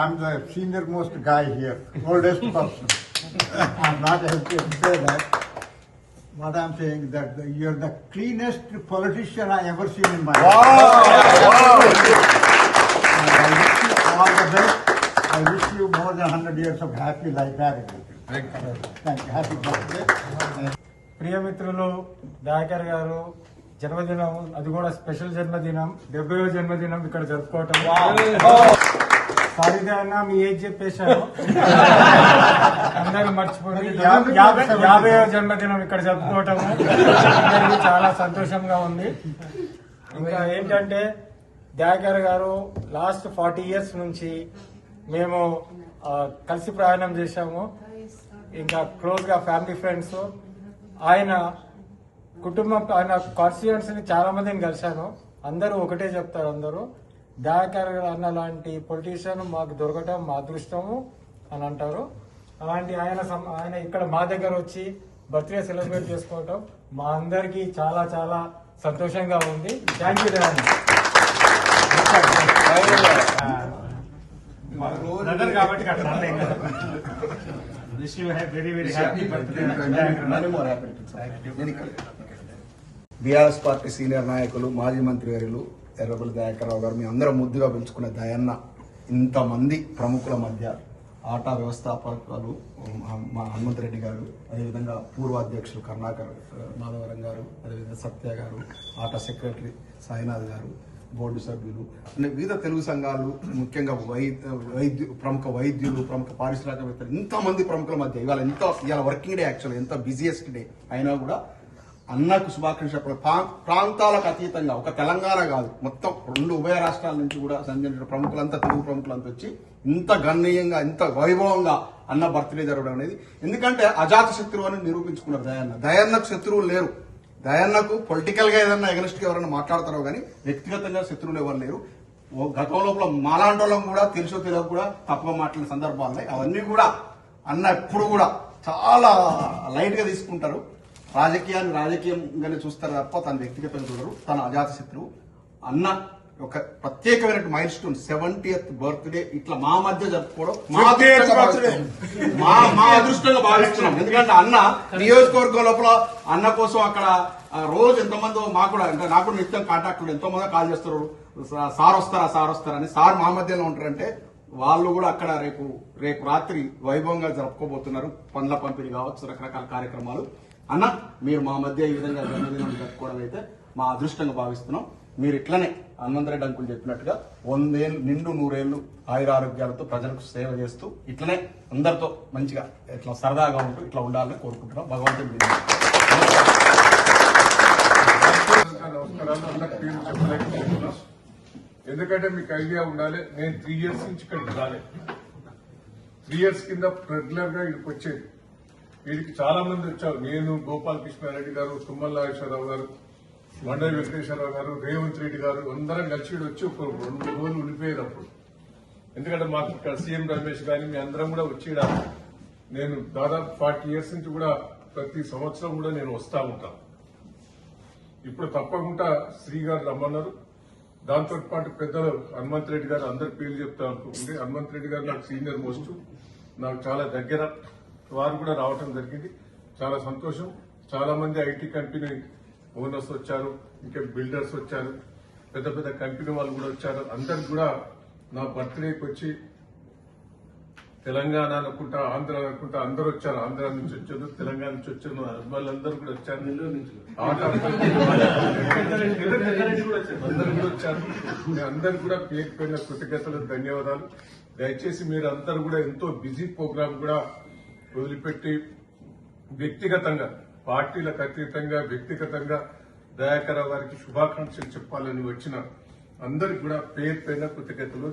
I'm the senior most guy here, oldest person. I'm not able to say that. What I'm saying is that you're the cleanest politician I ever seen in my life. And I wish you all the best. I wish you more than 100 years of happy life. Thank you. Happy birthday. ప్రియమిత్రులు Dayakar గారు జన్మదినం, అది కూడా special జన్మదినం, 70వ జన్మదినం ఇక్కడ జరుపుకోవటం. Sorry అన్న, మీ age చెప్పేశాను, అందరూ మర్చిపోయి 50వ జన్మదినం ఇక్కడ జరుపుకోవటం అందరికీ చాలా సంతోషంగా ఉంది. ఇంకా ఏంటంటే దయాకర్ గారు లాస్ట్ 40 years నుంచి మేము కలిసి ప్రయాణం చేశాము. ఇంకా క్లోజ్ గా ఫ్యామిలీ ఫ్రెండ్స్. ఆయన కుటుంబం, ఆయన కాన్స్టిట్యూయెంట్స్ ని చాలా మందిని కలిశాను. అందరూ ఒకటే చెప్తారు, అందరూ దయాకర్ అన్న లాంటి పొలిటీషియన్ మాకు దొరకటం మా అదృష్టము అని అంటారు. అలాంటి ఆయన ఇక్కడ మా దగ్గర వచ్చి బర్త్డే సెలబ్రేట్ చేసుకోవటం మా అందరికి చాలా చాలా సంతోషంగా ఉంది. థ్యాంక్ యూ దయాకర్ కాబట్టి బీఆర్ఎస్ పార్టీ సీనియర్ నాయకులు, మాజీ మంత్రి వర్యులు ఎర్రబెల్లి దయాకర్ రావు గారు, మీ అందరం ముద్దుగా పిలుచుకునే దయన్న ఇంతమంది ప్రముఖుల మధ్య ఆటా వ్యవస్థాపకులు మా హనుమంతరెడ్డి గారు, అదేవిధంగా పూర్వ అధ్యక్షులు కరుణాకర్ మాధవరం గారు, అదేవిధంగా సత్య గారు, ఆటా సెక్రటరీ సాయినాథ్ గారు, బోర్డు సభ్యులు, వివిధ తెలుగు సంఘాలు, ముఖ్యంగా ప్రముఖ వైద్యులు, ప్రముఖ పారిశ్రామికవేత్తలు, ఇంతమంది ప్రముఖుల మధ్య ఇవాళ వర్కింగ్ డే, యాక్చువల్ ఎంత బిజియెస్ట్ డే అయినా కూడా అన్నకు శుభాకాంక్షలు. ప్రాంతాలకు అతీతంగా ఒక తెలంగాణ కాదు, మొత్తం 2 ఉభయ రాష్ట్రాల నుంచి కూడా సంబంధించిన ప్రముఖులంతా, తెలుగు ప్రముఖులంతా వచ్చి ఇంత గణనీయంగా, ఇంత వైభవంగా అన్న బర్త్డే జరగడం అనేది, ఎందుకంటే అజాత శత్రువు అని నిరూపించుకున్నారు దయన్నకు శత్రువులు లేరు. దయన్నకు పొలిటికల్ గా ఏదన్నా ఎగనెస్ట్ గా ఎవరైనా మాట్లాడతారో కానీ వ్యక్తిగతంగా శత్రువులు ఎవరు లేరు. గతం లోపల మాలాండోళం కూడా తెలుసో తెలియక కూడా తప్పుగా మాట్లాడిన సందర్భాలు అవన్నీ కూడా అన్న ఎప్పుడు కూడా చాలా లైట్ గా తీసుకుంటారు. రాజకీయాన్ని రాజకీయంగానే చూస్తారు తప్ప తన వ్యక్తిగతంగా చూడరు. తన అజాత శత్రువు. అన్న ఒక ప్రత్యేకమైన మైల్ స్టోన్ 70th బర్త్డే ఇట్లా మా మధ్య జరుపుకోవడం మా అదృష్టంగా భావిస్తున్నాం. ఎందుకంటే అన్న నియోజకవర్గం లోపల అన్న కోసం అక్కడ రోజు ఎంతమందో మాకు కూడా, అంటే నాకు కూడా నిత్యం కాంటాక్ట్ ఎంతో మంది కాల్ చేస్తారు, సార్ వస్తారని. సార్ మా మధ్యలో ఉంటారంటే వాళ్ళు కూడా అక్కడ రేపు రాత్రి వైభవంగా జరుపుకోబోతున్నారు. పండ్ల పంపిణీ కావచ్చు, రకరకాల కార్యక్రమాలు. అన్న మీరు మా మధ్య ఈ విధంగా జన్మదినం జరుపుకోవడం అయితే మా అదృష్టంగా భావిస్తున్నాం. మీరు ఇట్లనే హనుమంతరెడ్డి అంకులు చెప్పినట్టుగా 100 ఏళ్ళు నిండు 100 ఏళ్ళు ఆయురారోగ్యాలతో ప్రజలకు సేవ చేస్తూ ఇట్లనే అందరితో మంచిగా ఇట్లా సరదాగా ఉంటూ ఇట్లా ఉండాలని కోరుకుంటున్నాం. భగవంతుడి ఎందుకంటే మీకు ఐడియా ఉండాలి, నేను 3 years నుంచి ఇక్కడికి రాలే. 3 years కింద రెగ్యులర్ గా ఇక్కడికి వచ్చేది. వీడికి చాలా మంది వచ్చారు. నేను, గోపాలకృష్ణారెడ్డి గారు, తుమ్మల నాగేశ్వరరావు గారు, మండలి వెంకటేశ్వరరావు గారు, రేవంత్ రెడ్డి గారు అందరం కలిసి వచ్చి ఒక 2 రోజులు ఉండిపోయేది అప్పుడు. ఎందుకంటే మాకు ఇక్కడ సీఎం రమేష్ గాని మీ అందరం కూడా వచ్చి, నేను దాదాపు 40 years నుంచి కూడా ప్రతి సంవత్సరం కూడా నేను వస్తా ఉంటాను. ఇప్పుడు తప్పకుండా శ్రీ గారు రమ్మన్నారు. దాంతో పాటు పెద్దలు హనుమంతరెడ్డి గారు, అందరి పేర్లు చెప్తా అనుకుంటుంది. హనుమంతరెడ్డి గారు నాకు సీనియర్ మోస్ట్, నాకు చాలా దగ్గర, వారు కూడా రావటం జరిగింది. చాలా సంతోషం. చాలా మంది ఐటీ కంపెనీ ఓనర్స్ వచ్చారు, ఇంకా బిల్డర్స్ వచ్చారు, పెద్ద పెద్ద కంపెనీ వాళ్ళు కూడా వచ్చారు. అందరికి కూడా నా బర్త్డేకి వచ్చి తెలంగాణ అనుకుంటా, ఆంధ్ర అనుకుంటా అందరూ వచ్చారు. ఆంధ్ర నుంచి వచ్చారు, తెలంగాణ నుంచి వచ్చారు, వాళ్ళందరూ కూడా వచ్చారు. అందరూ కూడా వచ్చారు. అందరు కూడా పేరు పైన కృతజ్ఞతలు, ధన్యవాదాలు. దయచేసి మీరు అందరూ కూడా ఎంతో బిజీ ప్రోగ్రామ్ కూడా వదిలిపెట్టి వ్యక్తిగతంగా, పార్టీలకు అతీతంగా వ్యక్తిగతంగా దయాకర్ గారికి శుభాకాంక్షలు చెప్పాలని వచ్చిన అందరికి కూడా పేరు పైన కృతజ్ఞతలు.